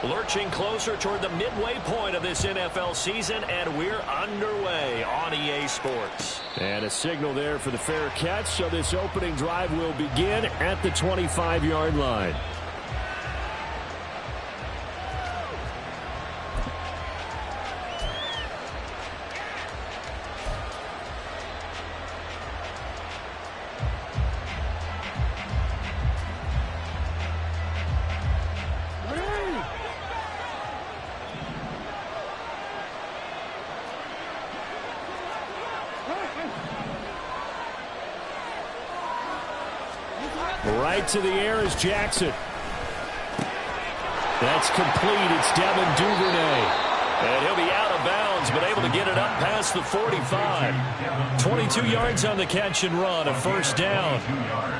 Lurching closer toward the midway point of this NFL season, and we're underway on EA Sports. And a signal there for the fair catch, so this opening drive will begin at the 25-yard line. Right to the air is Jackson. That's complete. It's Devin Duvernay. And he'll be out of bounds, but able to get it up past the 45. 22 yards on the catch and run, a first down.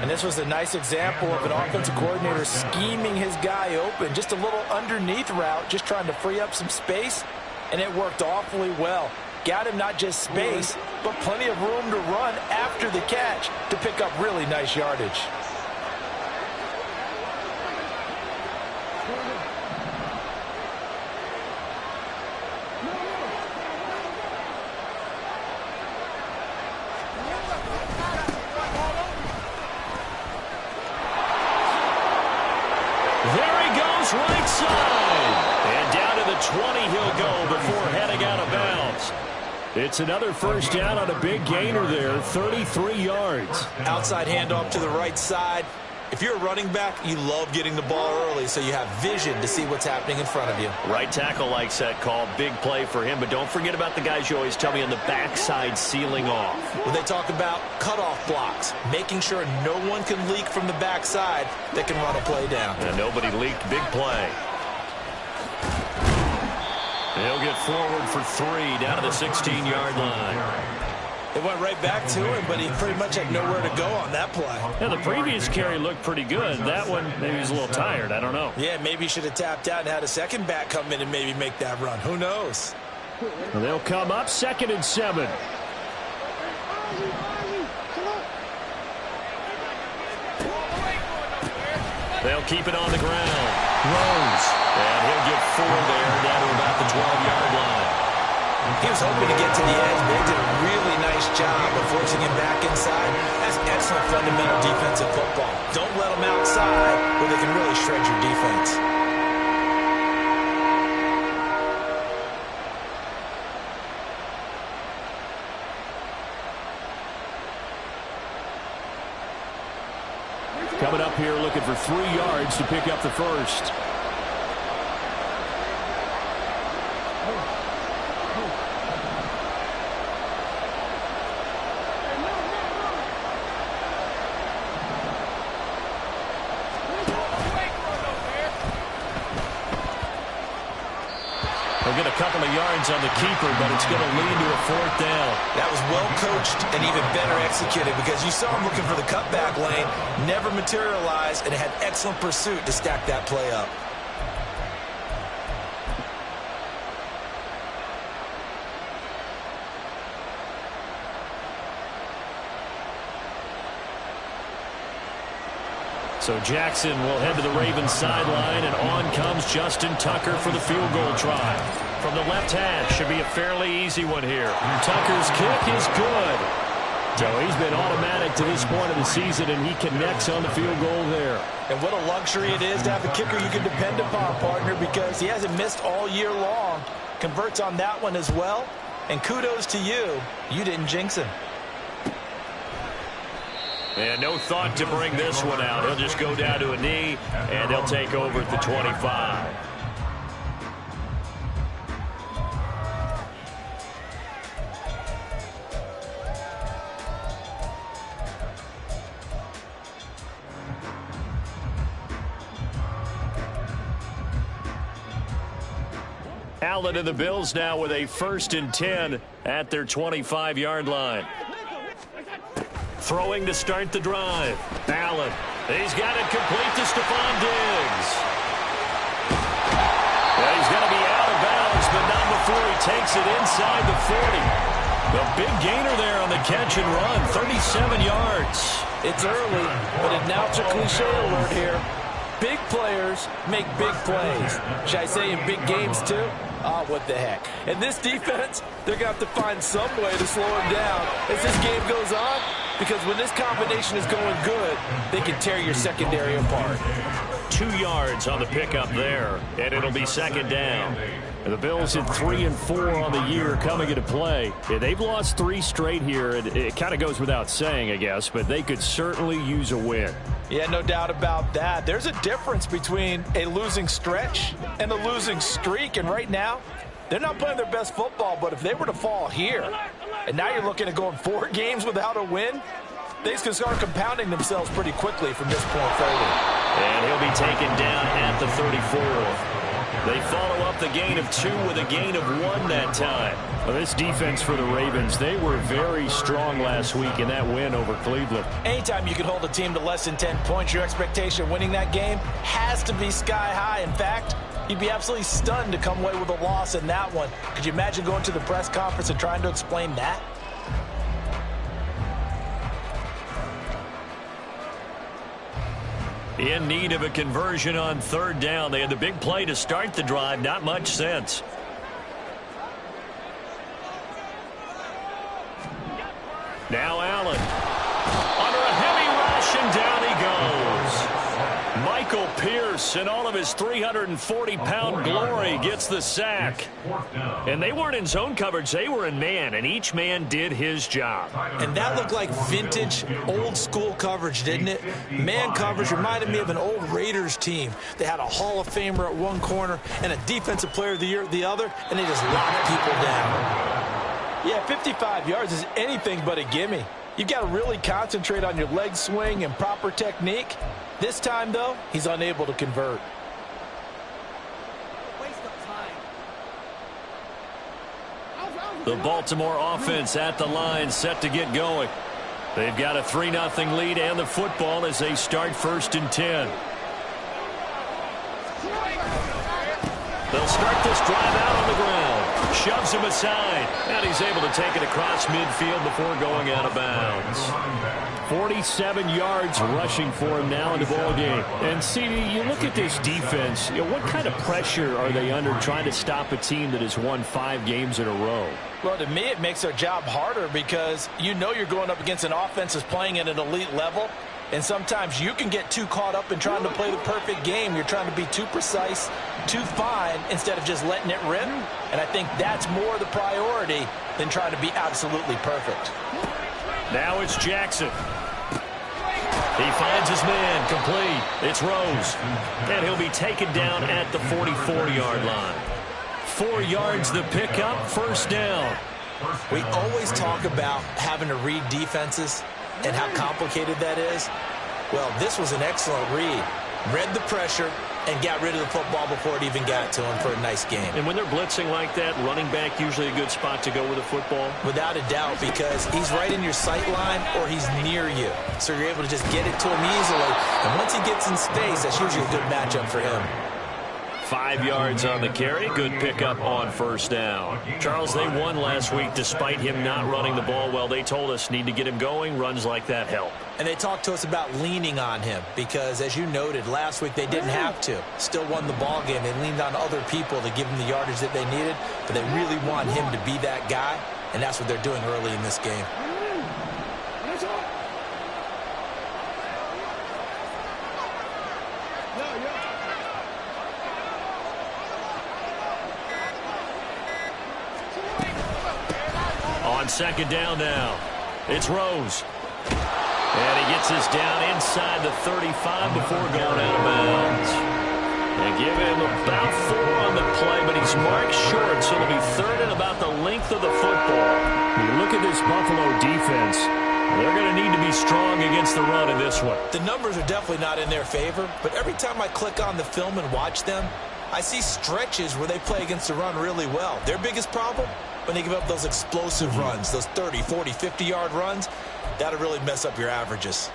And this was a nice example of an offensive coordinator scheming his guy open. Just a little underneath route, just trying to free up some space, and it worked awfully well. Got him not just space, but plenty of room to run after the catch to pick up really nice yardage. Right side. And down to the 20 he'll go before heading out of bounds. It's another first down on a big gainer there, 33 yards. Outside handoff to the right side. If you're a running back, you love getting the ball early so you have vision to see what's happening in front of you. Right tackle likes that call. Big play for him, but don't forget about the guys you always tell me on the backside sealing off. When they talk about cutoff blocks, making sure no one can leak from the backside that can run a play down. And nobody leaked. Big play. He'll get forward for 3 down to the 16-yard line. It went right back to him, but he pretty much had nowhere to go on that play. Yeah, the previous carry looked pretty good. That one, maybe he's a little tired. I don't know. Yeah, maybe he should have tapped out and had a second back come in and maybe make that run. Who knows? Well, they'll come up 2nd and 7. They'll keep it on the ground. Rose. And he'll get 4 there down to about the 12-yard line. He was hoping to get to the edge, but they did a really nice job of forcing him back inside. That's excellent fundamental defensive football. Don't let them outside where they can really shred your defense. Coming up here looking for 3 yards to pick up the first. They'll get a couple of yards on the keeper, but it's going to lead to a 4th down. That was well coached and even better executed because you saw him looking for the cutback lane, never materialized, and had excellent pursuit to stack that play up. So Jackson will head to the Ravens sideline, and on comes Justin Tucker for the field goal try. From the left hash, should be a fairly easy one here. Tucker's kick is good. So he's been automatic to this point of the season, and he connects on the field goal there. And what a luxury it is to have a kicker you can depend upon, partner, because he hasn't missed all year long. Converts on that one as well. And kudos to you. You didn't jinx him. And no thought to bring this one out. He'll just go down to a knee, and they'll take over at the 25. Allen and the Bills now with a 1st and 10 at their 25-yard line. Throwing to start the drive. Allen. He's got it complete to Stephon Diggs. Well, he's going to be out of bounds, but not before he takes it inside the 40. The big gainer there on the catch and run, 37 yards. It's early, but announcer cliche alert here. Big players make big plays. Should I say in big games too? Oh, what the heck. And this defense, they're going to have to find some way to slow him down as this game goes on, because when this combination is going good, they can tear your secondary apart. 2 yards on the pickup there, and it'll be second down. And the Bills at 3-4 on the year coming into play. Yeah, they've lost 3 straight here, and it kind of goes without saying, I guess, but they could certainly use a win. Yeah, no doubt about that. There's a difference between a losing stretch and a losing streak, and right now, they're not playing their best football, but if they were to fall here, and now you're looking at going 4 games without a win, things can start compounding themselves pretty quickly from this point forward. And he'll be taken down at the 34. They follow up the gain of 2 with a gain of 1 that time. Well, this defense for the Ravens, they were very strong last week in that win over Cleveland. Anytime you can hold a team to less than 10 points, your expectation of winning that game has to be sky high. In fact, you'd be absolutely stunned to come away with a loss in that one. Could you imagine going to the press conference and trying to explain that? In need of a conversion on 3rd down. They had the big play to start the drive. Not much sense. Now Allen. Under a heavy rush, and down he goes. Michael Pierce, in all of his 340-pound glory, gets the sack. And they weren't in zone coverage. They were in man, and each man did his job. And that looked like vintage, old-school coverage, didn't it? Man coverage reminded me of an old Raiders team. They had a Hall of Famer at one corner and a Defensive Player of the Year at the other, and they just locked people down. Yeah, 55 yards is anything but a gimme. You've got to really concentrate on your leg swing and proper technique. This time, though, he's unable to convert. The Baltimore offense at the line, set to get going. They've got a 3-0 lead and the football as they start 1st and 10. They'll start this drive out on the ground. Shoves him aside, and he's able to take it across midfield before going out of bounds. 47 yards rushing for him now in the ball game. And CD, you look at this defense, what kind of pressure are they under trying to stop a team that has won 5 games in a row? Well, to me, it makes their job harder because you know you're going up against an offense that's playing at an elite level. And sometimes you can get too caught up in trying to play the perfect game. You're trying to be too precise, too fine, instead of just letting it rip. And I think that's more the priority than trying to be absolutely perfect. Now it's Jackson. He finds his man, complete. It's Rose. And he'll be taken down at the 44-yard line. 4 yards the pickup, 1st down. We always talk about having to read defenses and how complicated that is. Well, this was an excellent read. Read the pressure and got rid of the football before it even got to him for a nice game. And when they're blitzing like that, running back usually a good spot to go with the football? Without a doubt, because he's right in your sight line or he's near you. So you're able to just get it to him easily. And once he gets in space, that's usually a good matchup for him. 5 yards on the carry. Good pickup on 1st down. Charles, they won last week despite him not running the ball well. They told us need to get him going. Runs like that help. And they talked to us about leaning on him because, as you noted, last week they didn't have to. Still won the ball game. They leaned on other people to give them the yardage that they needed, but they really want him to be that guy, and that's what they're doing early in this game. On 2nd down now, it's Rose. And he gets us down inside the 35 before going out of bounds. They give him about 4 on the play, but he's marked short, so it'll be 3rd and about the length of the football. You look at this Buffalo defense, they're going to need to be strong against the run in this one. The numbers are definitely not in their favor, but every time I click on the film and watch them, I see stretches where they play against the run really well. Their biggest problem? When they give up those explosive runs, those 30, 40, 50-yard runs, that'll really mess up your averages.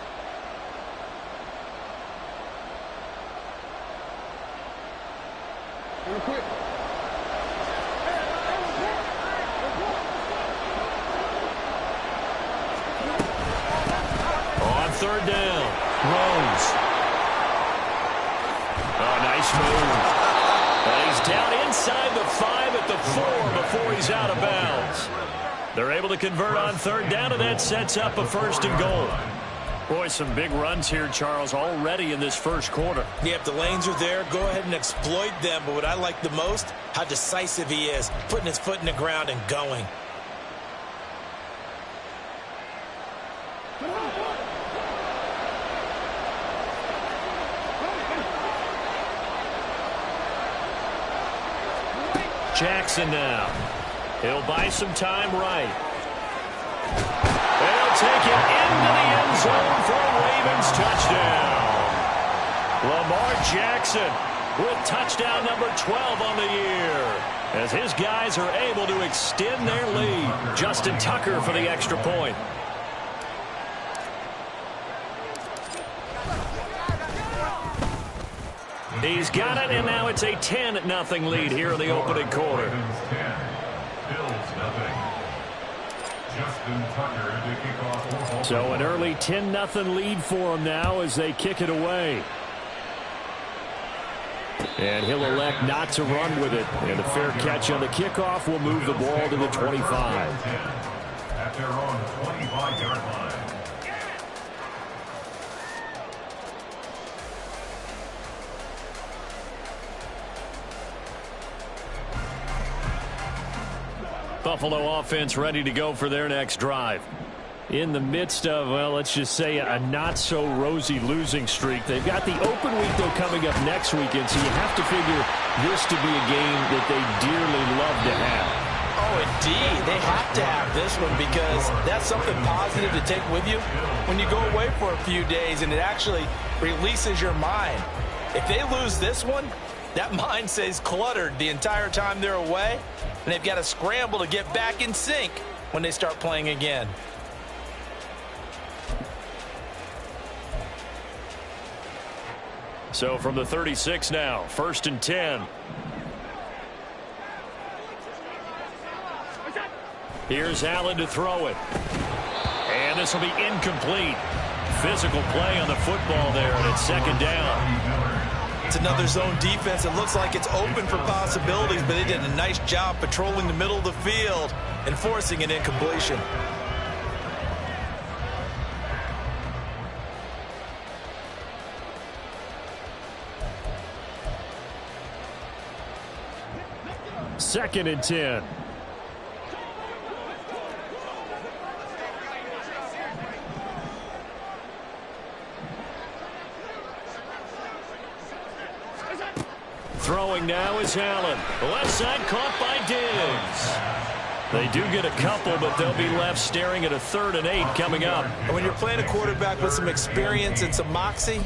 On 3rd third down. Rose. Oh, nice move. And he's down inside the 5 at the 4 before he's out of bounds. They're able to convert on third down, and that sets up a 1st and goal. Boy, some big runs here, Charles, already in this first quarter. Yeah, if the lanes are there, go ahead and exploit them. But what I like the most, how decisive he is, putting his foot in the ground and going. Jackson now. He'll buy some time right. They'll take it into the end zone for a Ravens touchdown. Lamar Jackson with touchdown number 12 on the year, as his guys are able to extend their lead. Justin Tucker for the extra point. He's got it, and now it's a 10-0 lead here in the opening quarter. So an early 10-0 lead for him now as they kick it away. And he'll elect not to run with it. And a fair catch on the kickoff will move the ball to the 25. At their own 25-yard line. Buffalo offense ready to go for their next drive. In the midst of, well, let's just say a not-so-rosy losing streak. They've got the open week, though, coming up next weekend, so you have to figure this to be a game that they dearly love to have. Oh, indeed. They have to have this one because that's something positive to take with you when you go away for a few days, and it actually releases your mind. If they lose this one, that mind stays cluttered the entire time they're away, and they've got to scramble to get back in sync when they start playing again. So from the 36 now, 1st and 10. Here's Allen to throw it. And this will be incomplete. Physical play on the football there, and it's 2nd down. It's another zone defense. It looks like it's open for possibilities, but they did a nice job patrolling the middle of the field and forcing an incompletion. Second and 10. Throwing now is Allen. The left side caught by Diggs. They do get a couple, but they'll be left staring at a 3rd and 8 coming up. And when you're playing a quarterback with some experience and some moxie,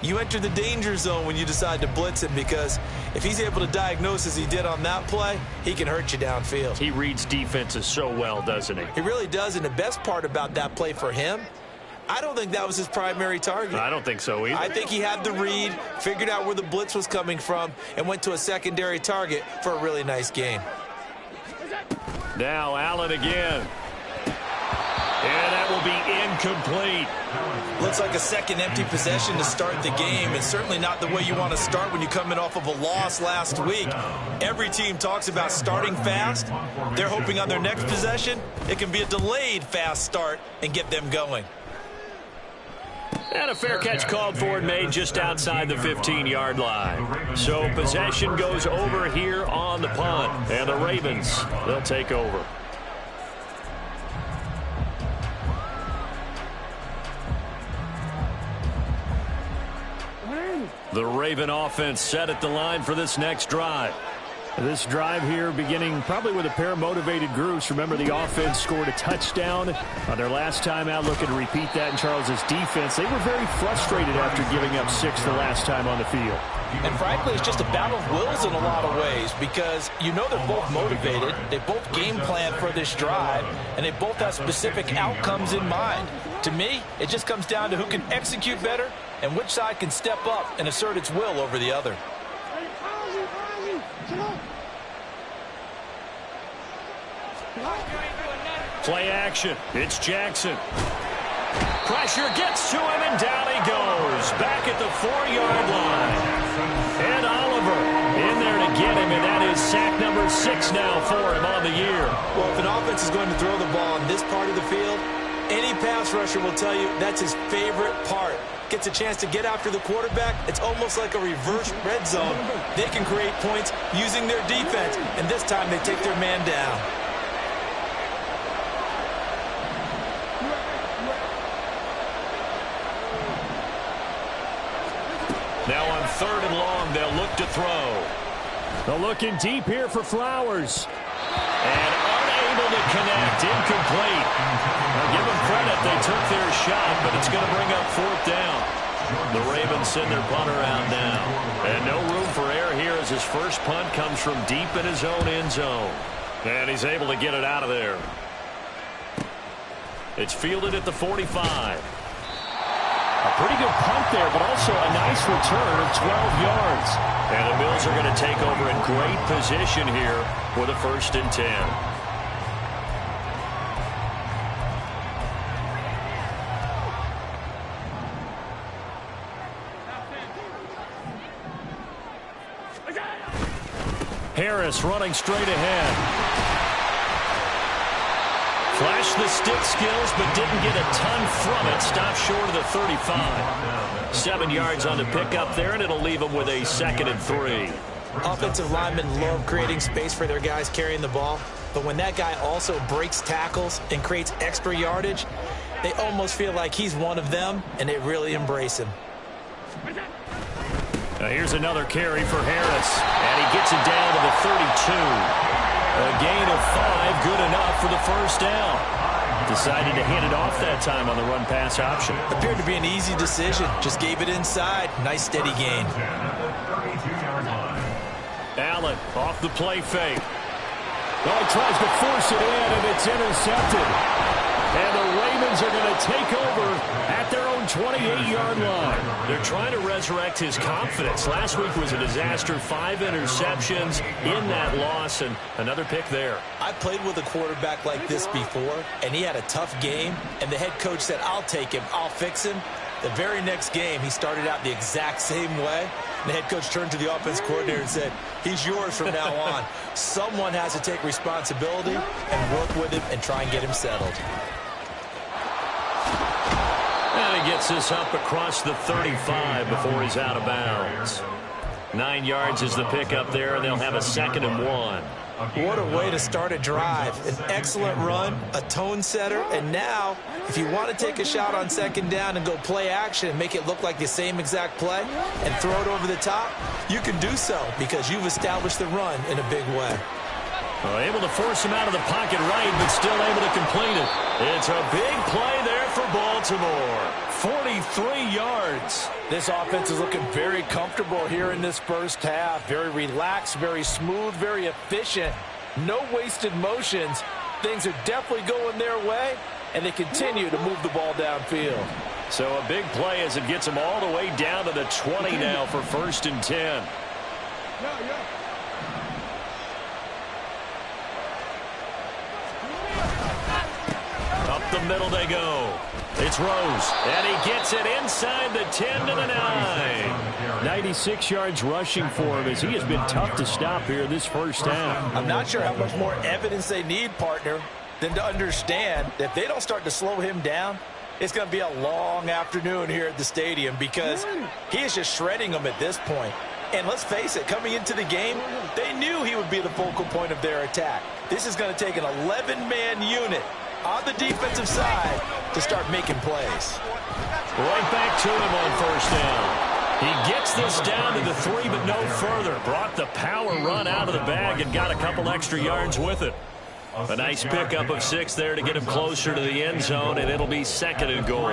you enter the danger zone when you decide to blitz him, because if he's able to diagnose as he did on that play, he can hurt you downfield. He reads defenses so well, doesn't he? He really does, and the best part about that play for him, I don't think that was his primary target. I don't think so either. I think he had the read, figured out where the blitz was coming from, and went to a secondary target for a really nice gain. Now Allen again. And that will be incomplete. Looks like a second empty possession to start the game, and certainly not the way you want to start when you're coming off of a loss last week. Every team talks about starting fast. They're hoping on their next possession it can be a delayed fast start and get them going. And a fair catch called for and made just outside the 15-yard line. So possession goes over here on the punt. And the Ravens, they'll take over. The Raven offense set at the line for this next drive. This drive here beginning probably with a pair of motivated groups. Remember, the offense scored a touchdown on their last time out, looking to repeat that in Charles's defense. They were very frustrated after giving up 6 the last time on the field. And frankly, it's just a battle of wills in a lot of ways, because you know they're both motivated, they both game plan for this drive, and they both have specific outcomes in mind. To me, it just comes down to who can execute better and which side can step up and assert its will over the other. Play action. It's Jackson. Pressure gets to him, and down he goes. Back at the 4-yard line. And Oliver in there to get him, and that is sack number 6 now for him on the year. Well, if an offense is going to throw the ball on this part of the field, any pass rusher will tell you that's his favorite part. Gets a chance to get after the quarterback. It's almost like a reverse red zone. They can create points using their defense, and this time they take their man down. Now on 3rd and long, they'll look to throw. They're looking deep here for Flowers. And unable to connect. Incomplete. Now give them credit. They took their shot, but it's going to bring up 4th down. The Ravens send their punter out now. And no room for error here as his first punt comes from deep in his own end zone. And he's able to get it out of there. It's fielded at the 45. A pretty good punt there, but also a nice return of 12 yards. And the Bills are going to take over in great position here with a 1st and 10. Harris running straight ahead. Flashed the stick skills, but didn't get a ton from it. Stopped short of the 35. 7 yards on the pickup there, and it'll leave them with a 2nd and 3. Offensive linemen love creating space for their guys carrying the ball, but when that guy also breaks tackles and creates extra yardage, they almost feel like he's one of them, and they really embrace him. Now here's another carry for Harris, and he gets it down to the 32. A gain of 5, good enough for the 1st down. Decided to hand it off that time on the run-pass option. Appeared to be an easy decision. Just gave it inside. Nice, steady gain. Allen off the play fake. Well, he tries to force it in, and it's intercepted. And the Ravens are going to take over at their own 28-yard line. They're trying to resurrect his confidence. Last week was a disaster. 5 interceptions in that loss, and another pick there. I played with a quarterback like this before, and he had a tough game, and the head coach said, I'll take him, I'll fix him. The very next game, he started out the exact same way. The head coach turned to the offense coordinator and said, he's yours from now on. Someone has to take responsibility and work with him and try and get him settled. And he gets this up across the 35 before he's out of bounds. 9 yards is the pickup there, and they'll have a 2nd and 1. What a way to start a drive. An excellent run, a tone setter, and now, if you want to take a shot on 2nd down and go play action and make it look like the same exact play and throw it over the top, you can do so because you've established the run in a big way. Well, able to force him out of the pocket right, but still able to complete it. It's a big play there for Baltimore. 43 yards. This offense is looking very comfortable here in this first half. Very relaxed, very smooth, very efficient. No wasted motions. Things are definitely going their way, and they continue to move the ball downfield. So a big play as it gets them all the way down to the 20 now for 1st and 10. Up the middle they go. It's Rose, and he gets it inside the 10 to the 9. 96 yards rushing for him as he has been tough to stop here this first half. I'm not sure how much more evidence they need, partner, than to understand that if they don't start to slow him down, it's going to be a long afternoon here at the stadium because he is just shredding them at this point. And let's face it, coming into the game, they knew he would be the focal point of their attack. This is going to take an 11-man unit on the defensive side to start making plays. Right back to him on 1st down. He gets this down to the 3, but no further. Brought the power run out of the bag and got a couple extra yards with it. A nice pickup of 6 there to get him closer to the end zone, and it'll be 2nd and goal.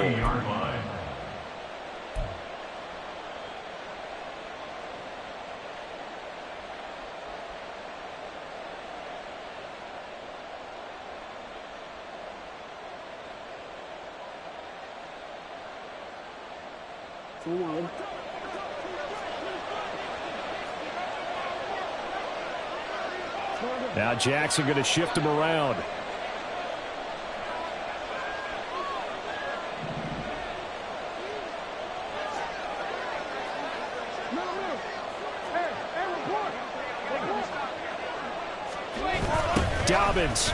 Now Jackson going to shift him around. Dobbins.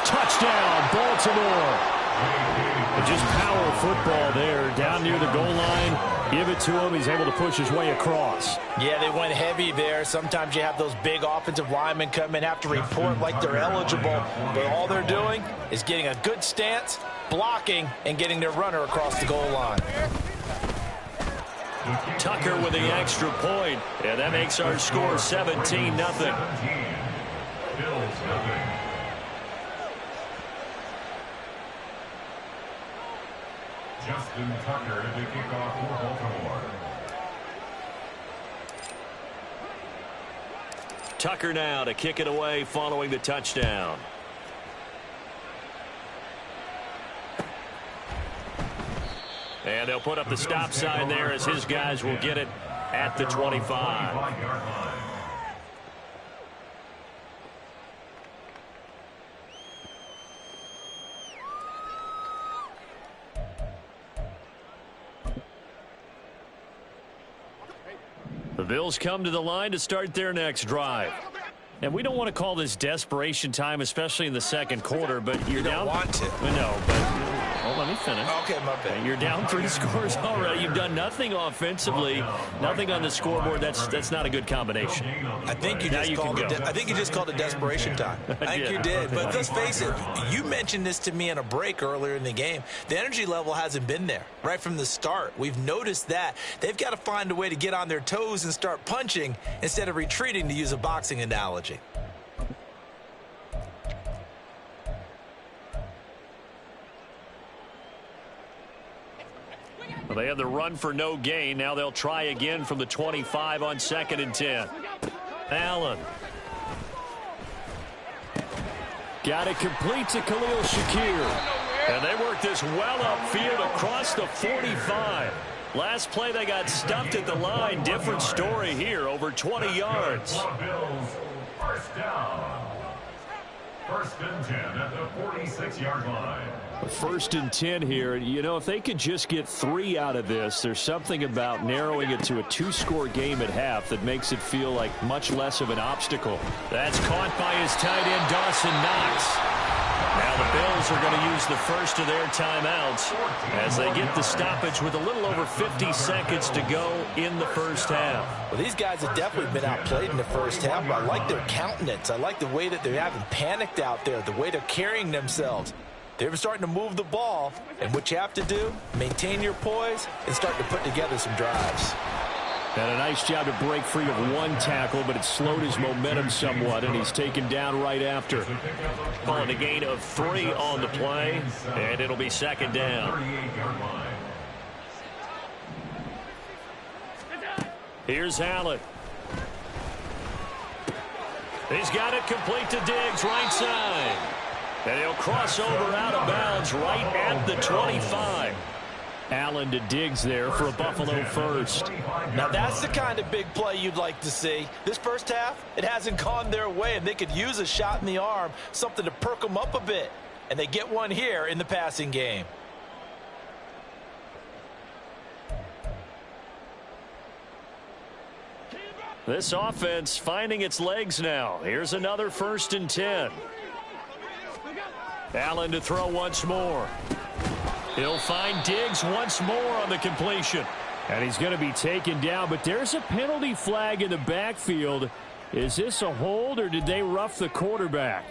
Touchdown, Baltimore. And just power football there down near the goal line. Give it to him. He's able to push his way across. Yeah, they went heavy there. Sometimes you have those big offensive linemen come in, have to report like they're eligible. But all they're doing is getting a good stance, blocking, and getting their runner across the goal line. Tucker with the extra point. And that makes our score 17-0. Bills nothing. Justin Tucker to kick off for Baltimore. Tucker now to kick it away following the touchdown. And they'll put up the stop sign there as his guys will get it at the 25. The Bills come to the line to start their next drive. And we don't want to call this desperation time, especially in the second quarter, but you're down. You don't want to. No, but let me finish. Okay, my bad. You're down 3 scores already. You've done nothing offensively, nothing on the scoreboard. That's not a good combination. I think you just called it desperation time. I think you did. But let's face it, you mentioned this to me in a break earlier in the game. The energy level hasn't been there right from the start. We've noticed that. They've got to find a way to get on their toes and start punching instead of retreating, to use a boxing analogy. Well, they had the run for no gain. Now they'll try again from the 25 on 2nd and 10. Allen. Got it complete to Khalil Shakir. And they work this well upfield across the 45. Last play they got stuffed at the line. Different story here, over 20 yards. First down. 1st and 10 at the 46-yard line. 1st and 10 here. You know, if they could just get 3 out of this, there's something about narrowing it to a 2-score game at half that makes it feel like much less of an obstacle. That's caught by his tight end, Dawson Knox. Now the Bills are going to use the first of their timeouts as they get the stoppage with a little over 50 seconds to go in the first half. Well, these guys have definitely been outplayed in the first half. I like their countenance. I like the way that they haven't panicked out there, the way they're carrying themselves. They're starting to move the ball, and what you have to do, maintain your poise and start to put together some drives. And a nice job to break free of 1 tackle, but it slowed his momentum somewhat, and he's taken down right after. Calling a gain of 3 on the play, and it'll be 2nd down. Here's Allen. He's got it complete to Diggs, right side. And he'll cross over out of bounds right at the 25. Allen to Diggs there for a Buffalo first. Now that's the kind of big play you'd like to see. This first half, it hasn't gone their way, and they could use a shot in the arm, something to perk them up a bit. And they get one here in the passing game. This offense finding its legs now. Here's another 1st and 10. Allen to throw once more. He'll find Diggs once more on the completion. And he's going to be taken down, but there's a penalty flag in the backfield. Is this a hold, or did they rough the quarterback?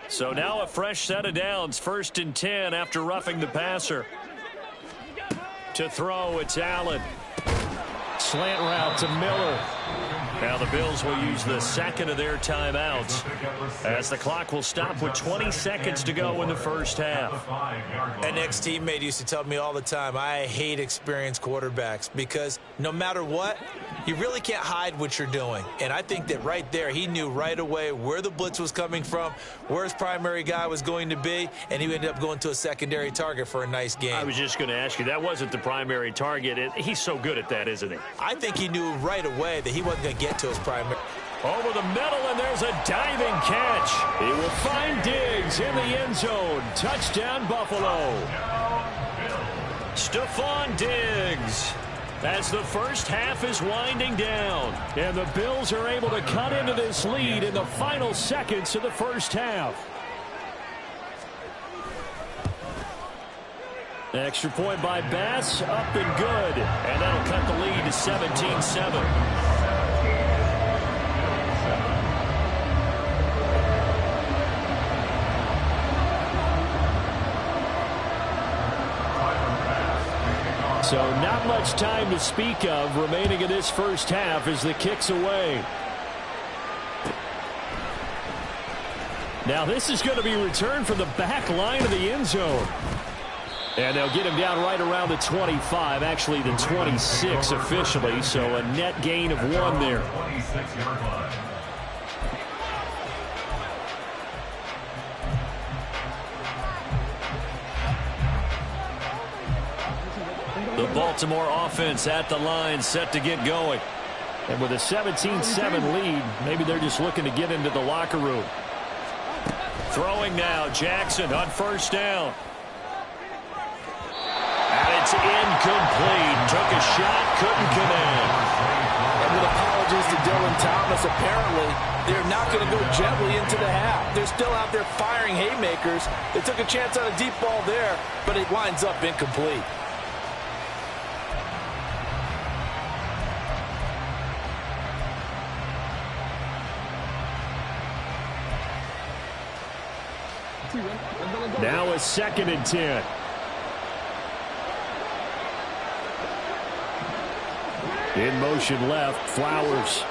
So now a fresh set of downs, 1st and 10 after roughing the passer. To throw, it's Allen. Slant route to Miller. Now the Bills will use the 2nd of their timeouts as the clock will stop with 20 seconds to go in the first half. An ex-teammate used to tell me all the time, I hate experienced quarterbacks because no matter what, You really can't hide what you're doing. And I think that right there, he knew right away where the blitz was coming from, where his primary guy was going to be, and he ended up going to a secondary target for a nice game. I was just going to ask you, that wasn't the primary target. He's so good at that, isn't he? I think he knew right away that he wasn't going to get to his primary. Over the middle, and there's a diving catch. He will find Diggs in the end zone. Touchdown, Buffalo. Stephon Diggs. As the first half is winding down, and the Bills are able to cut into this lead in the final seconds of the first half. Extra point by Bass, up and good. And that'll cut the lead to 17-7. So not much time to speak of remaining in this first half as the kick's away. Now this is going to be returned from the back line of the end zone. And they'll get him down right around the 25, actually the 26 officially, so a net gain of 1 there. The Baltimore offense at the line, set to get going. And with a 17-7 lead, maybe they're just looking to get into the locker room. Throwing now, Jackson on first down. And it's incomplete. Took a shot, couldn't connect. And with apologies to Dylan Thomas, apparently they're not going to go gently into the half. They're still out there firing haymakers. They took a chance on a deep ball there, but it winds up incomplete. Now a 2nd and 10. In motion left, Flowers.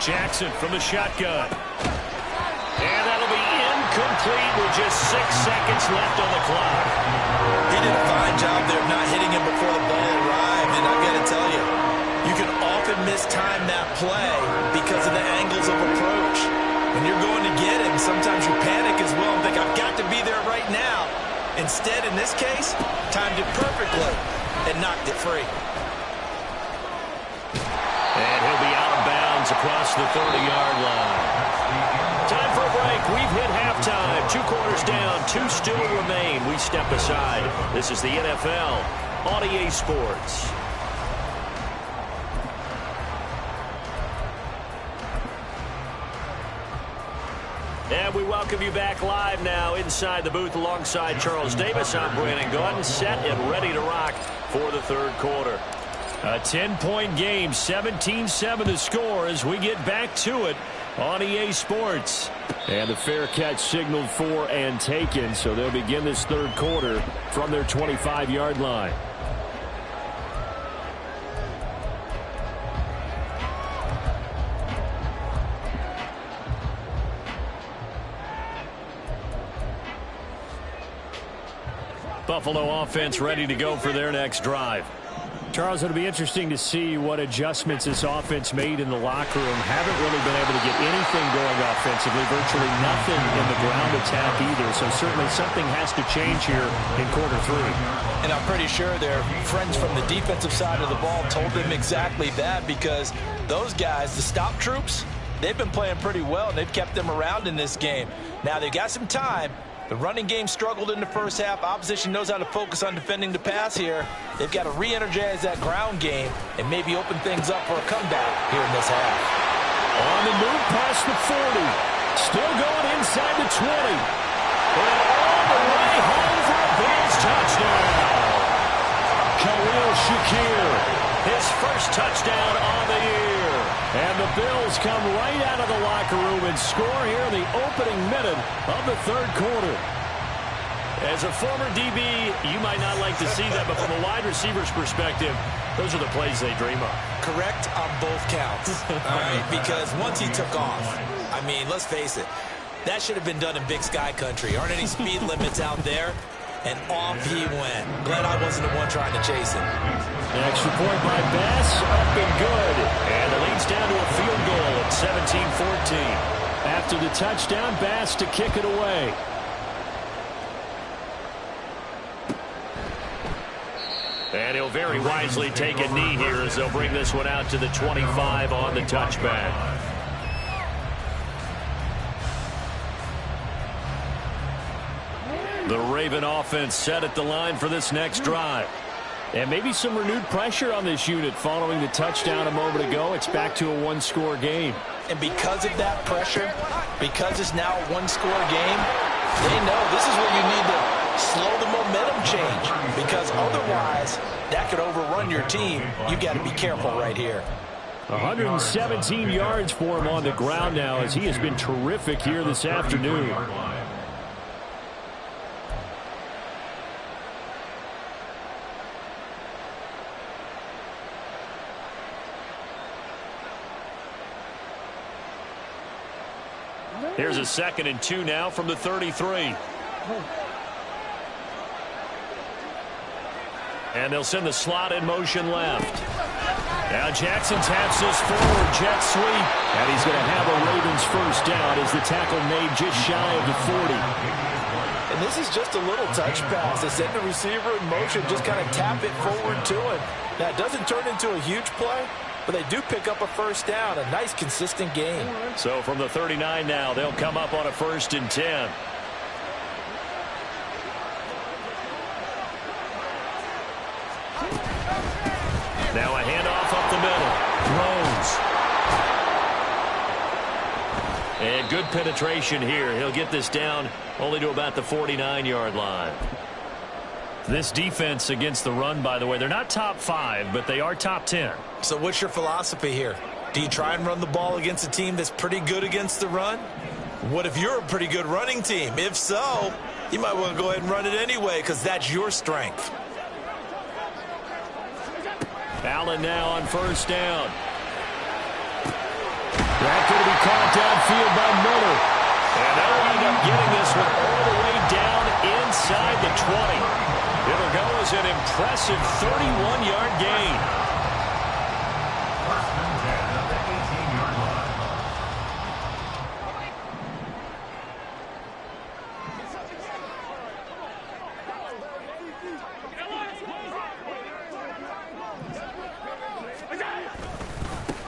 Jackson from the shotgun. And that'll be incomplete with just 6 seconds left on the clock. He did a fine job there of not hitting him before the ball arrived, and I've got to tell you, you can often mistime that play because of the angles of approach. When you're going to get him, sometimes you panic as well and think, I've got to be there right now. Instead, in this case, timed it perfectly and knocked it free. And he'll be out of bounds across the 30-yard line. Time for a break. We've hit halftime. 2 quarters down, 2 still remain. We step aside. This is the NFL on EA Sports. And we welcome you back live now inside the booth alongside Charles Davis. I'm Brandon Gaudin, set and ready to rock for the third quarter. A 10-point game, 17-7 the score as we get back to it on EA Sports. And the fair catch signaled for and taken, so they'll begin this third quarter from their 25-yard line. Buffalo offense ready to go for their next drive. Charles, it'll be interesting to see what adjustments this offense made in the locker room. Haven't really been able to get anything going offensively, virtually nothing in the ground attack either. So certainly something has to change here in quarter 3. And I'm pretty sure their friends from the defensive side of the ball told them exactly that, because those guys, the stop troops, they've been playing pretty well, and they've kept them around in this game. Now they've got some time. The running game struggled in the first half. Opposition knows how to focus on defending the pass here. They've got to re-energize that ground game and maybe open things up for a comeback here in this half. On the move past the 40. Still going inside the 20. And all the way home for a Bills touchdown. Khalil Shakir, his first touchdown on the year. And the Bills come right out of the locker room and score here in the opening minute of the third quarter. As a former DB, you might not like to see that, but from a wide receiver's perspective, those are the plays they dream of. Correct on both counts, all right? Because once he took off, I mean, let's face it, that should have been done in Big Sky country. Aren't any speed limits out there? and off he went. Glad I wasn't the one trying to chase him. Extra point by Bass, up and good. And the lead's down to a field goal at 17-14. After the touchdown, Bass to kick it away. And he'll very wisely take a knee here as they'll bring this one out to the 25 on the touchback. The Raven offense set at the line for this next drive. And maybe some renewed pressure on this unit following the touchdown a moment ago. It's back to a one-score game. And because of that pressure, because it's now a one-score game, they know this is where you need to slow the momentum change. Because otherwise, that could overrun your team. You got to be careful right here. 117 yards for him on the ground now as he has been terrific here this afternoon. Here's a 2nd and 2 now from the 33. And they'll send the slot in motion left. Now Jackson taps this forward, jet sweep. And he's going to have a Ravens first down as the tackle made just shy of the 40. And this is just a little touch pass. They send the receiver in motion, just kind of tap it forward to him. Now it doesn't turn into a huge play, but they do pick up a first down. A nice, consistent game. So from the 39 now, they'll come up on a 1st and 10. Now a handoff up the middle. Throws. And good penetration here. He'll get this down only to about the 49-yard line. This defense against the run, by the way, they're not top 5, but they are top 10. So what's your philosophy here? Do you try and run the ball against a team that's pretty good against the run? What if you're a pretty good running team? If so, you might want to go ahead and run it anyway because that's your strength. Allen now on 1st down. That's going to be caught downfield by Miller. And they'll end up getting this one all the way down inside the 20. It'll go as an impressive 31-yard gain.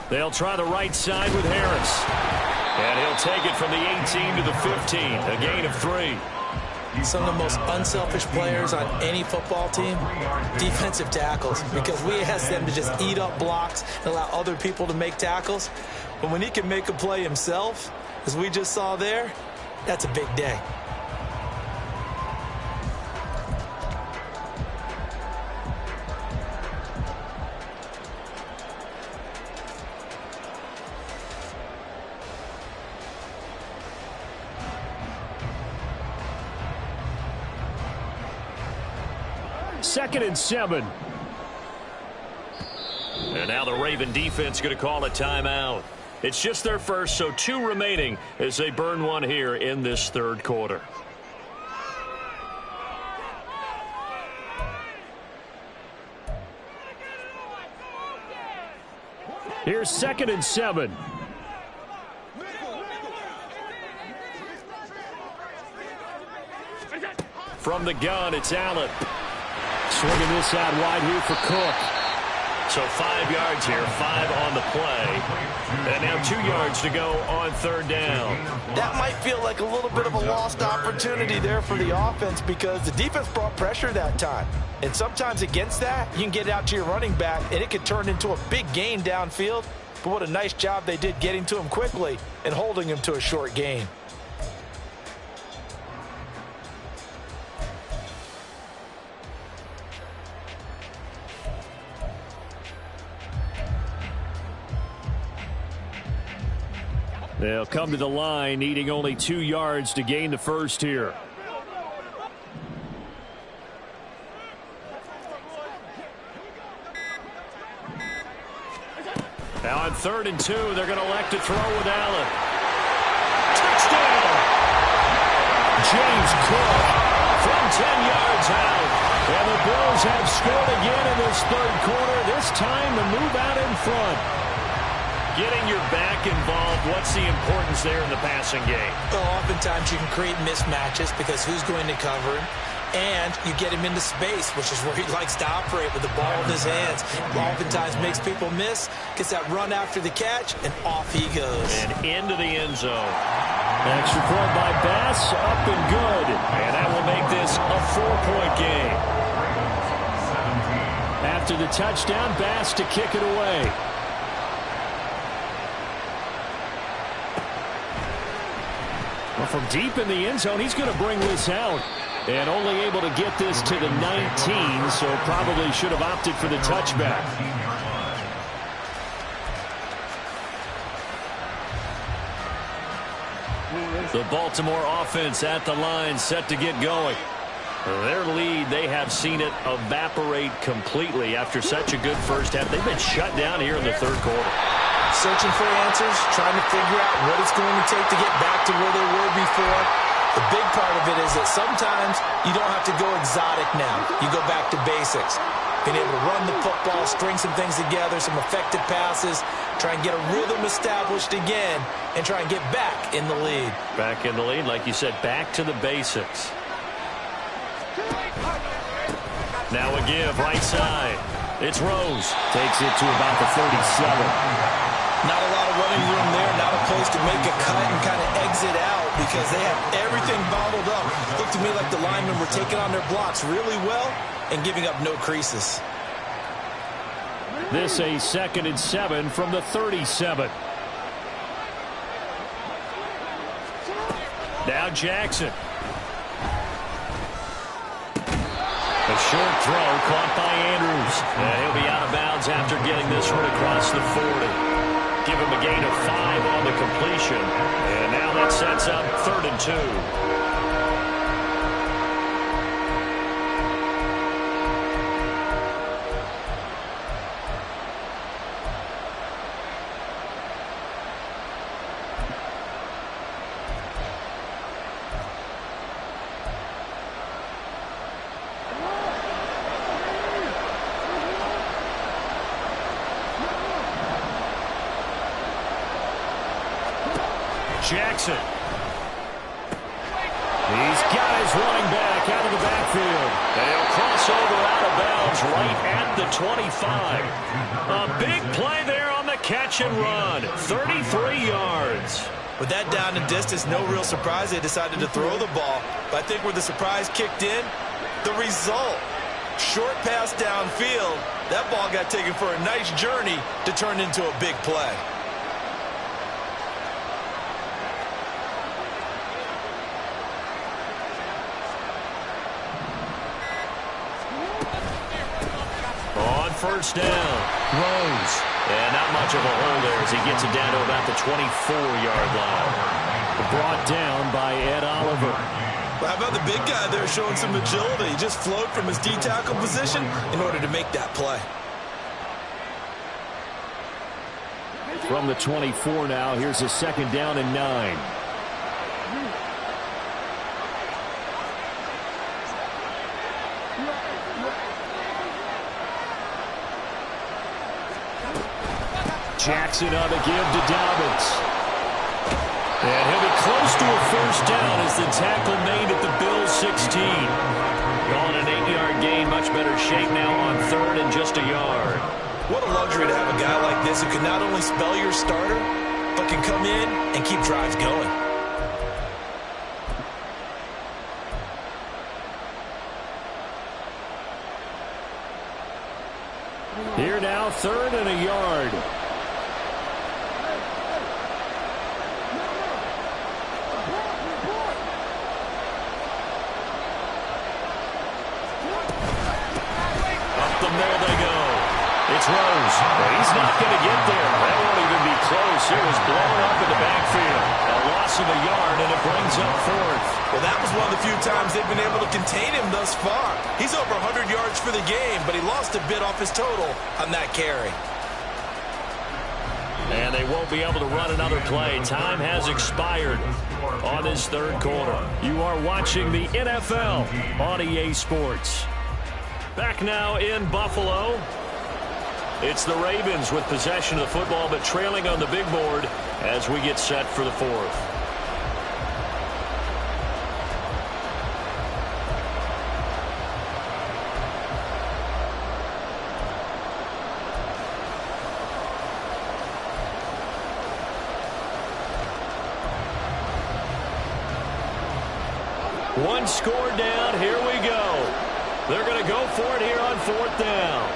They'll try the right side with Harris. And he'll take it from the 18 to the 15, a gain of 3. Some of the most unselfish players on any football team, defensive tackles, because we ask them to just eat up blocks and allow other people to make tackles. But when he can make a play himself, as we just saw there, that's a big day. Second and 7. And now the Raven defense going to call a timeout. It's just their first, so 2 remaining as they burn one here in this 3rd quarter. Here's 2nd and 7. From the gun, it's Allen. Swinging this out wide here for Cook. So 5 yards here, 5 on the play. And now 2 yards to go on 3rd down. That might feel like a little bit of a lost opportunity there for the offense because the defense brought pressure that time. And sometimes against that, you can get out to your running back, and it could turn into a big gain downfield. But what a nice job they did getting to him quickly and holding him to a short gain. They'll come to the line, needing only 2 yards to gain the first here. Now on 3rd and 2, they're going to elect to throw with Allen. Touchdown! James Cook from 10 yards is out. And the Bills have scored again in this third quarter, this time to move out in front. Getting your back involved, what's the importance there in the passing game? Well, oftentimes you can create mismatches because who's going to cover him? And you get him into space, which is where he likes to operate with the ball in his hands. Oftentimes makes people miss, gets that run after the catch, and off he goes. And into the end zone. Extra point by Bass, up and good. And that will make this a 4-point game. After the touchdown, Bass to kick it away. Well, from deep in the end zone, he's going to bring this out. And only able to get this to the 19, so probably should have opted for the touchback. The Baltimore offense at the line, set to get going. Their lead, they have seen it evaporate completely after such a good first half. They've been shut down here in the third quarter. Searching for answers, trying to figure out what it's going to take to get back to where they were before. The big part of it is that sometimes you don't have to go exotic now. You go back to basics. Being able to run the football, string some things together, some effective passes, try and get a rhythm established again, and try and get back in the lead. Back in the lead, like you said, back to the basics. Now a give, right side. It's Rose. Takes it to about the 37. Not a lot of running room there, not a place to make a cut and kind of exit out because they have everything bottled up. Looked to me like the linemen were taking on their blocks really well and giving up no creases. This a 2nd and 7 from the 37. Now Jackson. A short throw caught by Andrews. And he'll be out of bounds after getting this one across the 40. Give him a gain of 5 on the completion. And now that sets up 3rd and 2. Jackson. He's got his running back out of the backfield. They'll cross over out of bounds right at the 25. A big play there on the catch and run. 33 yards. With that down and distance, no real surprise they decided to throw the ball. But I think where the surprise kicked in, the result. Short pass downfield. That ball got taken for a nice journey to turn into a big play. First down, Rose. And not much of a hole there as he gets it down to about the 24-yard line. Brought down by Ed Oliver. Well, how about the big guy there showing some agility? He just flowed from his D-tackle position in order to make that play. From the 24 now, here's a 2nd down and 9. Jackson on the give to Dobbins. And he'll be close to a first down as the tackle made at the Bills 16. Gone an 8-yard gain, much better shape now on 3rd and just a yard. What a luxury to have a guy like this who can not only spell your starter, but can come in and keep drives going. Here now, 3rd and a yard. It's Rose. But he's not going to get there. That won't even be close. It was blown up in the backfield. A loss of a yard, and it brings up 4th. Well, that was one of the few times they've been able to contain him thus far. He's over 100 yards for the game, but he lost a bit off his total on that carry. And they won't be able to run another play. Time has expired on this third quarter. You are watching the NFL on EA Sports. Back now in Buffalo. It's the Ravens with possession of the football, but trailing on the big board as we get set for the fourth. One score down. Here we go. They're going to go for it here on fourth down.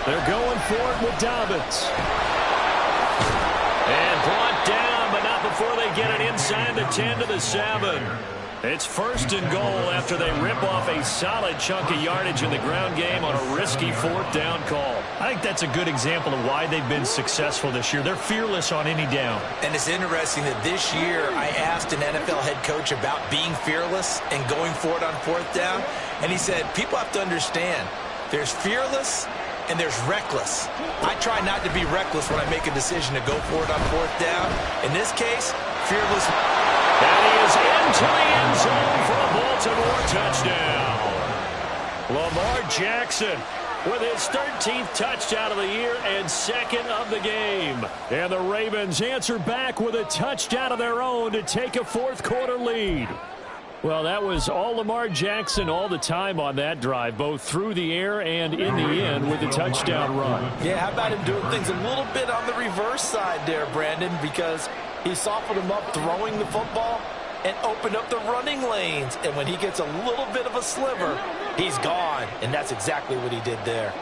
They're going for it with Dobbins. And brought down, but not before they get it inside the 10 to the 7. It's first and goal after they rip off a solid chunk of yardage in the ground game on a risky fourth down call. I think that's a good example of why they've been successful this year. They're fearless on any down. And it's interesting that this year I asked an NFL head coach about being fearless and going for it on fourth down. And he said, people have to understand, there's fearless and there's reckless. I try not to be reckless when I make a decision to go for it on fourth down. In this case, fearless. And he is into the end zone for a Baltimore touchdown. Lamar Jackson with his 13th touchdown of the year and second of the game. And the Ravens answer back with a touchdown of their own to take a fourth quarter lead. Well, that was all Lamar Jackson all the time on that drive, both through the air and in the end with the touchdown run. Yeah, how about him doing things a little bit on the reverse side there, Brandon, because he softened him up throwing the football and opened up the running lanes. And when he gets a little bit of a sliver, he's gone. And that's exactly what he did there.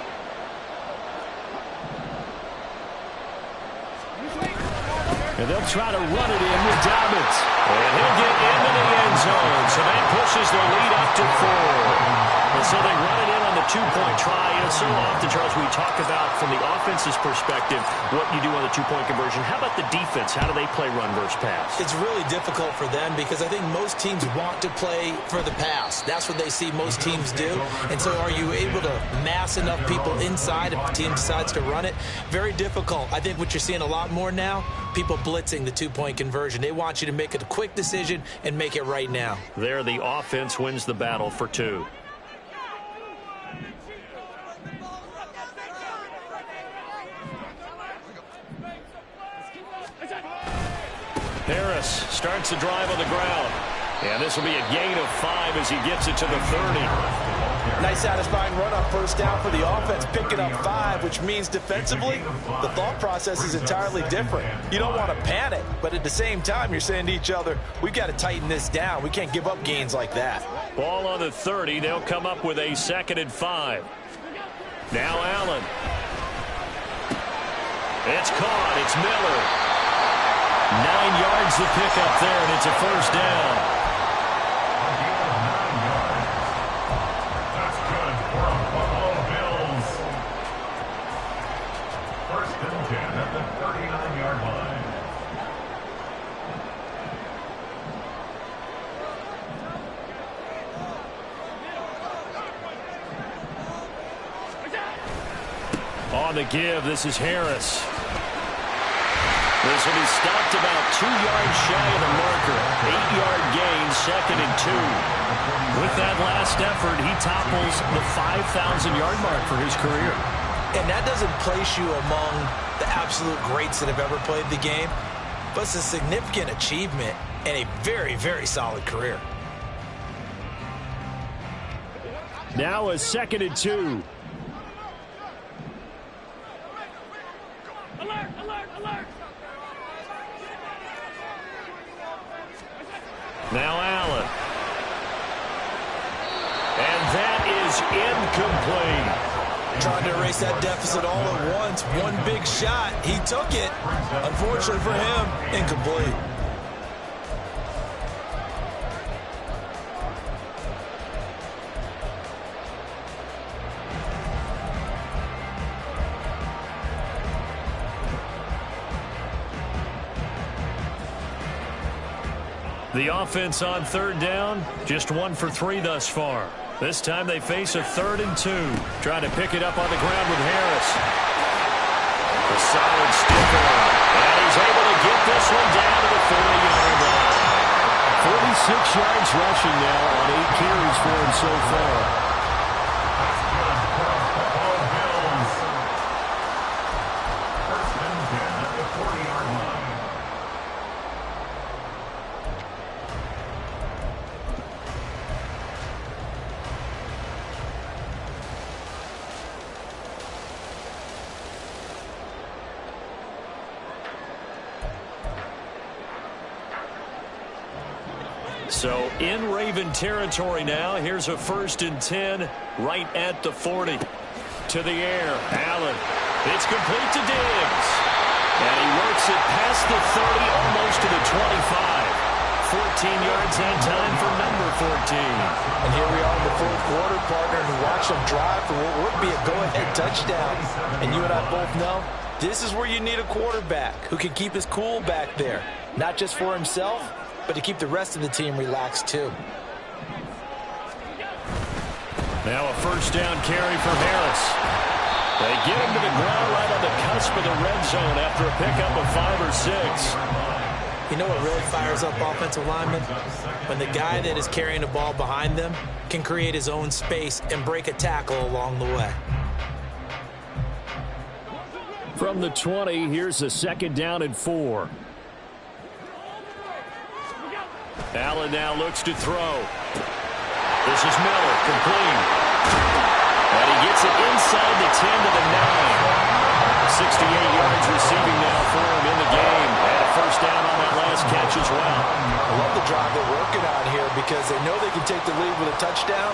And they'll try to run it in with Dobbins. And he'll get into the end zone. So that pushes the lead up to 4. And so they run it in on the two-point try. You know, so often, Charles, we talk about from the offense's perspective what you do on the two-point conversion. How about the defense? How do they play run versus pass? It's really difficult for them because I think most teams want to play for the pass. That's what they see most teams do. And so are you able to mass enough people inside if the team decides to run it? Very difficult. I think what you're seeing a lot more now, people blitzing the two-point conversion. They want you to make a quick decision and make it right now. There, the offense wins the battle for 2. Harris starts the drive on the ground. And this will be a gain of 5 as he gets it to the 30. Nice satisfying run on first down for the offense, picking up 5, which means defensively, the thought process is entirely different. You don't want to panic, but at the same time, you're saying to each other, we've got to tighten this down. We can't give up gains like that. Ball on the 30. They'll come up with a 2nd and 5. Now Allen. It's caught. It's Miller. 9 yards to pick up there, and it's a first down. That's good for the Buffalo Bills. First and 10 at the 39-yard line. On the give, this is Harris. This will be stopped about 2 yards shy of the marker. 8-yard gain, 2nd and 2. With that last effort, he topples the 5,000-yard mark for his career. And that doesn't place you among the absolute greats that have ever played the game, but it's a significant achievement and a very, very solid career. Now a 2nd and 2. Alert, alert, alert! Now Allen. And that is incomplete. Trying to erase that deficit all at once. One big shot. He took it. Unfortunately for him, incomplete. The offense on third down, just 1 for 3 thus far. This time they face a 3rd and 2. Trying to pick it up on the ground with Harris. A solid stiff arm. And he's able to get this one down to the 40-yard line. 46 yards rushing now on 8 carries for him so far. So in Raven territory now. Here's a 1st and 10 right at the 40. To the air. Allen. It's complete to Diggs. And he works it past the 30, almost to the 25. 14 yards that time for number 14. And here we are in the 4th quarter, partner, and watch them drive for what would be a go-ahead touchdown. And you and I both know this is where you need a quarterback who can keep his cool back there. Not just for himself, but to keep the rest of the team relaxed too. Now a 1st down carry for Harris. They get him to the ground right on the cusp of the red zone after a pickup of 5 or 6. You know what really fires up offensive linemen? When the guy that is carrying the ball behind them can create his own space and break a tackle along the way. From the 20, here's a 2nd down and 4. Allen now looks to throw. This is Miller, complete. And he gets it inside the 10 to the 9. 68 yards receiving now for him in the game. And a 1st down on that last catch as well. I love the drive they're working on here because they know they can take the lead with a touchdown.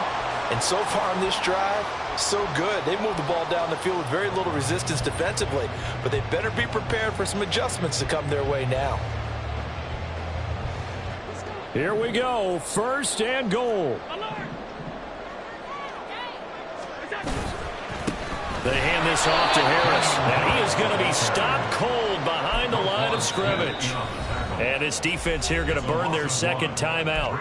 And so far on this drive, so good. They moved the ball down the field with very little resistance defensively. But they better be prepared for some adjustments to come their way now. Here we go. 1st and goal. They hand this off to Harris. And he is going to be stopped cold behind the line of scrimmage. And this defense here going to burn their 2nd timeout.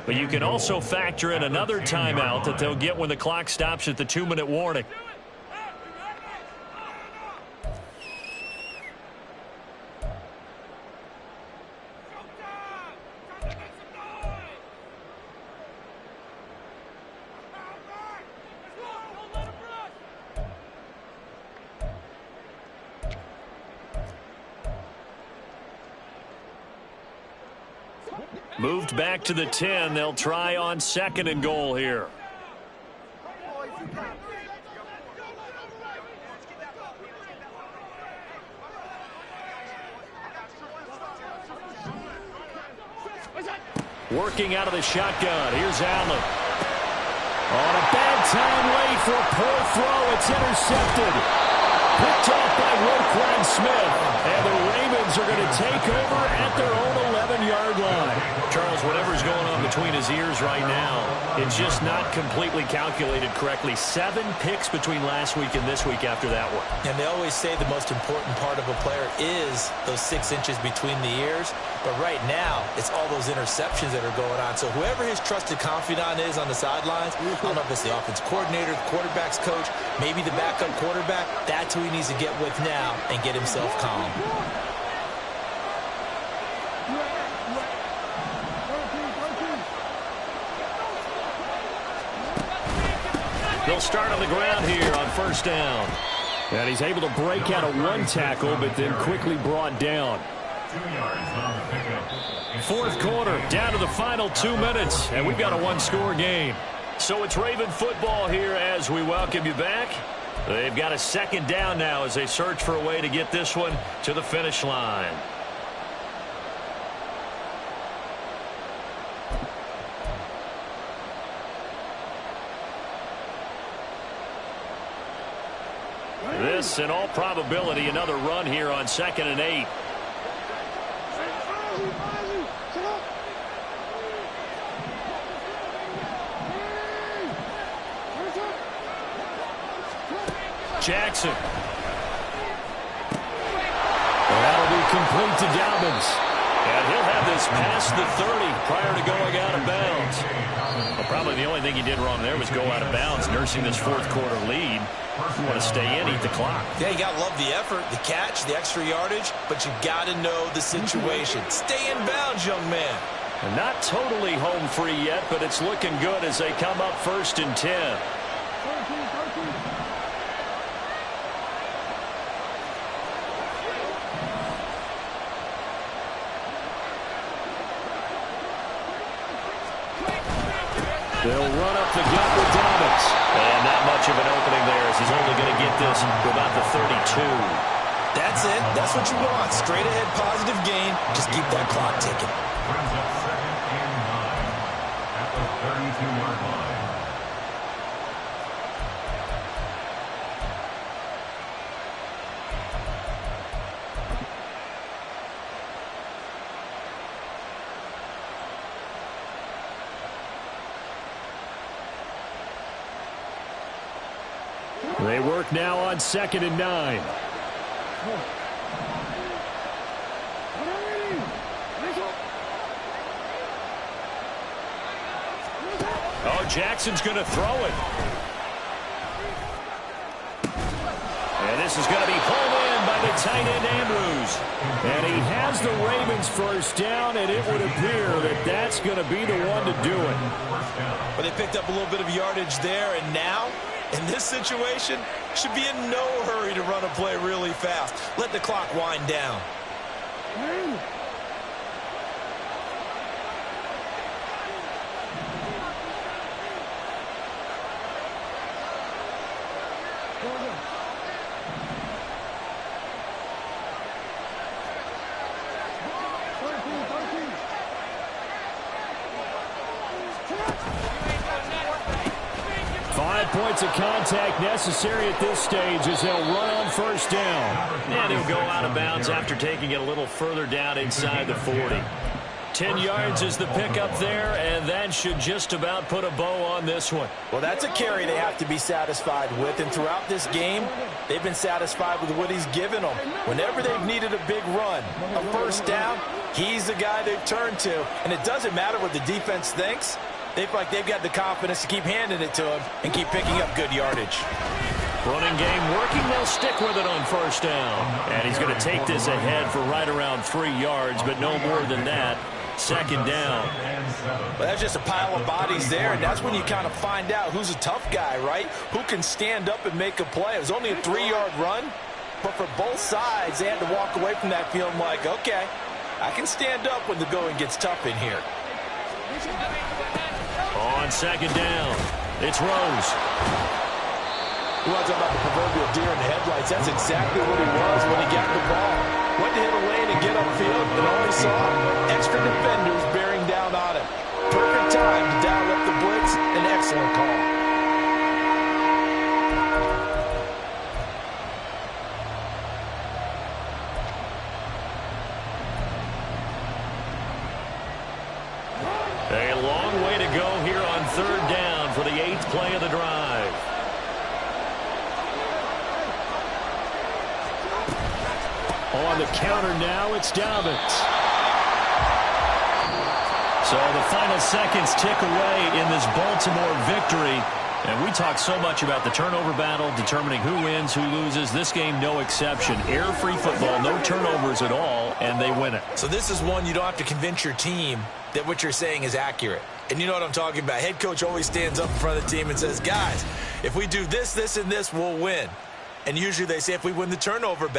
But you can also factor in another timeout that they'll get when the clock stops at the 2-minute warning. Moved back to the 10. They'll try on 2nd and goal here. Working out of the shotgun. Here's Allen. On a bad time late for a poor throw. It's intercepted. Picked off by Roquan Smith. And the Ravens are going to take over at their own 11-yard line. Charles, whatever's going on between his ears right now, it's just not completely calculated correctly. 7 picks between last week and this week after that one. And they always say the most important part of a player is those 6 inches between the ears. But right now, it's all those interceptions that are going on. So whoever his trusted confidant is on the sidelines, I don't know if it's the offense coordinator, the quarterback's coach, maybe the backup quarterback, that's who he needs to get with now and get himself calm. They'll start on the ground here on 1st down. And he's able to break out of 1 tackle, but then quickly brought down. 2 yards on the pickup. 4th quarter, down to the final 2 minutes, and we've got a 1-score game. So it's Raven football here as we welcome you back. They've got a 2nd down now as they search for a way to get this one to the finish line. This, in all probability, another run here on 2nd and 8. Jackson. That'll be complete to Dobbins. And he'll have this past the 30 prior to going out of bounds. Well, probably the only thing he did wrong there was go out of bounds, nursing this fourth quarter lead. You want to stay in, eat the clock. Yeah, you got to love the effort, the catch, the extra yardage, but you got to know the situation. Stay in bounds, young man. And not totally home free yet, but it's looking good as they come up 1st and 10. They'll run up the gut with Dobbins. And not much of an opening there as he's only going to get this to about the 32. That's it. That's what you want. Straight ahead positive gain. Just keep that clock ticking. Brings up 2nd and 9 at the 32-yard line. They work now on 2nd and 9. Oh, Jackson's going to throw it. And this is going to be pulled in by the tight end Andrews. And he has the Ravens first down, and it would appear that that's going to be the one to do it. But they picked up a little bit of yardage there, and now, in this situation, should be in no hurry to run a play really fast. Let the clock wind down. Points of contact necessary at this stage as they'll run on first down. And he'll go out of bounds after taking it a little further down inside the 40. 10 yards is the pickup there, and that should just about put a bow on this one. Well, that's a carry they have to be satisfied with, and throughout this game, they've been satisfied with what he's given them. Whenever they've needed a big run, a first down, he's the guy they've turned to. And it doesn't matter what the defense thinks. They feel like they've got the confidence to keep handing it to him and keep picking up good yardage. Running game working. They'll stick with it on first down. And he's going to take this ahead for right around 3 yards, but no more than that. 2nd down. Well, that's just a pile of bodies there, and that's when you kind of find out who's a tough guy, right? Who can stand up and make a play. It was only a 3-yard run, but for both sides, they had to walk away from that feeling like, okay, I can stand up when the going gets tough in here. On 2nd down, it's Rose. You want to talk about the proverbial deer in the headlights? That's exactly what he was when he got the ball. Went to hit a lane and get upfield, and only saw extra defenders bearing down on him. Perfect time to dial up the blitz. An excellent call. A long way to go here on 3rd down for the 8th play of the drive. On the counter now, it's Dobbins. So the final seconds tick away in this Baltimore victory. And we talk so much about the turnover battle, determining who wins, who loses. This game, no exception. Error-free football, no turnovers at all, and they win it. So this is one you don't have to convince your team that what you're saying is accurate. And you know what I'm talking about. Head coach always stands up in front of the team and says, guys, if we do this, this, and this, we'll win. And usually they say if we win the turnover battle,